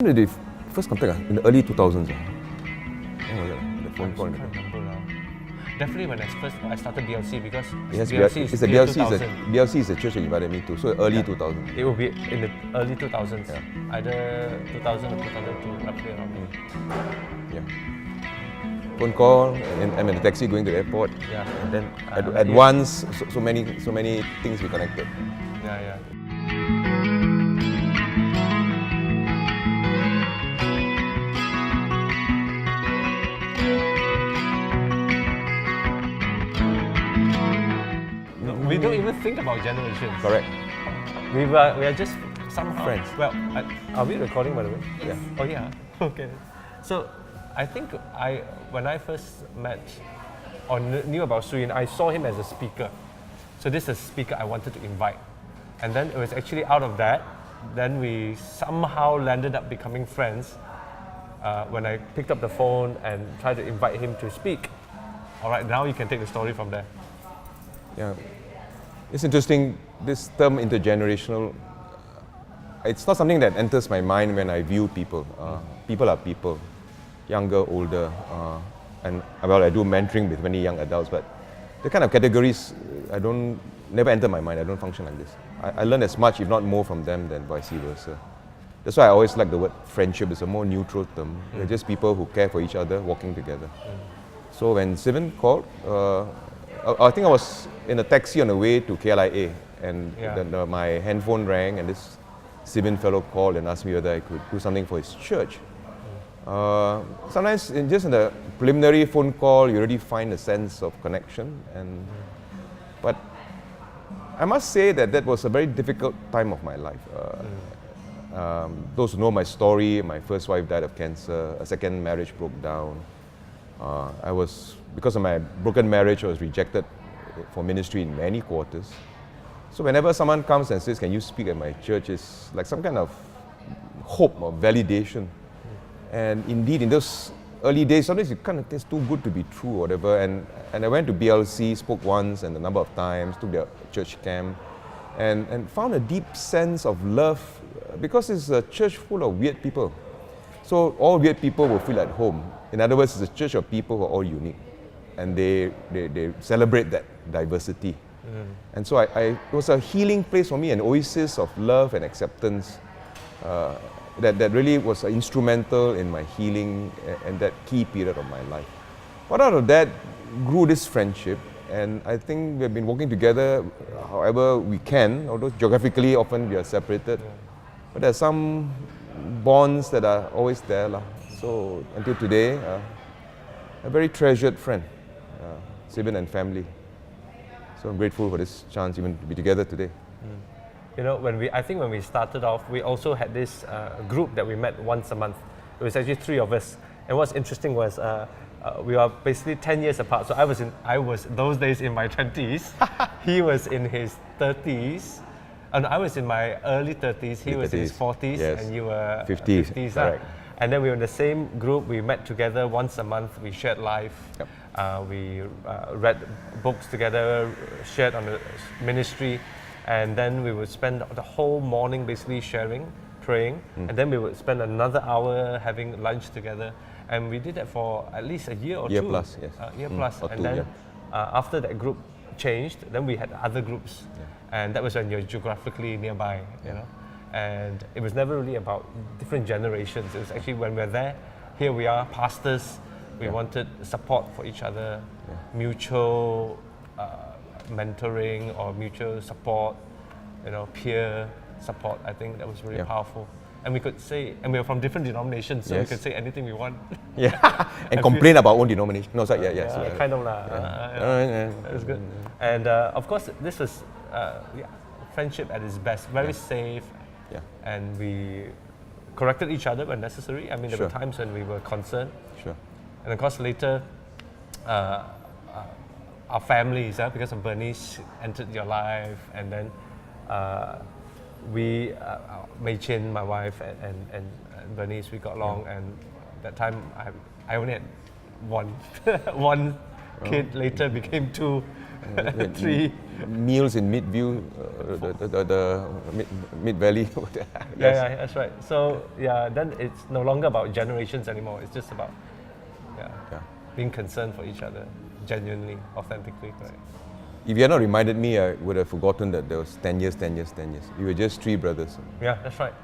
The first contact in the early 2000s. When was that? The phone call. I can't remember now. Definitely when I started BLC because Yes, BLC is the BLC 2000. BLC is the church that invited me to. So early 2000s. It will be in the early 2000s. Yeah. Either 2000 or 2002, roughly around there. Yeah. Phone call, and I'm in the taxi going to the airport. Yeah. And then at once, so many things we connected. Yeah. We don't even think about generations. Correct. We are just somehow friends. Well, are we recording by the way? Yeah. Oh yeah. Okay. So, I think when I first met or knew about Soo-Inn, I saw him as a speaker. So this is a speaker I wanted to invite, and then it was actually out of that, then we somehow landed up becoming friends. When I picked up the phone and tried to invite him to speak. All right, now you can take the story from there. Yeah. It's interesting, this term intergenerational, it's not something that enters my mind when I view people. People are people, younger, older, and well, I do mentoring with many young adults, but the kind of categories never enter my mind. I don't function like this. I learn as much, if not more, from them than vice versa. That's why I always like the word friendship. It's a more neutral term. They're just people who care for each other, walking together. So when Sivin called, I think I was in a taxi on the way to KLIA, and then my handphone rang, and this Sivin fellow called and asked me whether I could do something for his church. Sometimes just in the preliminary phone call, you already find a sense of connection, but I must say that was a very difficult time of my life. Those who know my story, my first wife died of cancer, a second marriage broke down. Because of my broken marriage, I was rejected for ministry in many quarters. So whenever someone comes and says, "Can you speak at my church?" it's like some kind of hope or validation. And indeed, in those early days, sometimes it kind of gets too good to be true or whatever. And I went to BLC, spoke once and a number of times, took their church camp, and found a deep sense of love because it's a church full of weird people. So all weird people will feel at home. In other words, it's a church of people who are all unique, and they celebrate that diversity. And so it was a healing place for me, an oasis of love and acceptance that really was instrumental in my healing and that key period of my life. But out of that grew this friendship, and I think we've been working together however we can, although geographically often we are separated. But there's some bonds that are always there. So until today, a very treasured friend, Sivin and family. So I'm grateful for this chance even to be together today. You know, I think when we started off, we also had this group that we met once a month. It was actually 3 of us. And what's interesting was we are basically 10 years apart. So I was those days in my 20s. He was in his 30s. And I was in my early 30s. He was in his 40s, yes. And you were 50s. 50s. Correct. And then we were in the same group. We met together once a month. We shared life. Yep. We read books together, shared on the ministry. And then we would spend the whole morning basically sharing, praying, and then we would spend another hour having lunch together. And we did that for at least a year or two. Plus, yes. Year plus. Or and two, then after that group changed, then we had other groups. And that was when you're geographically nearby, you know. And it was never really about different generations. It was actually when we're there, here we are, pastors, we wanted support for each other, mutual mentoring or mutual support, you know, peer support. I think that was really powerful. And we could say, and we were from different denominations, so we could say anything we want. And complain about our own denomination. No, sorry, kind of It was good. And of course, this was friendship at its best, very safe. And we corrected each other when necessary. I mean, there were times when we were concerned. And of course, later, our families, because of Bernice, entered your life, and then Mei Chin, my wife, and Bernice, we got along, and that time I only had one Kid later became 2, 3. Meals in Midview, the Mid Valley. Yeah, that's right. So yeah, then it's no longer about generations anymore. It's just about being concerned for each other, genuinely, authentically. Right? If you had not reminded me, I would have forgotten that there was 10 years. We were just 3 brothers. Yeah, that's right.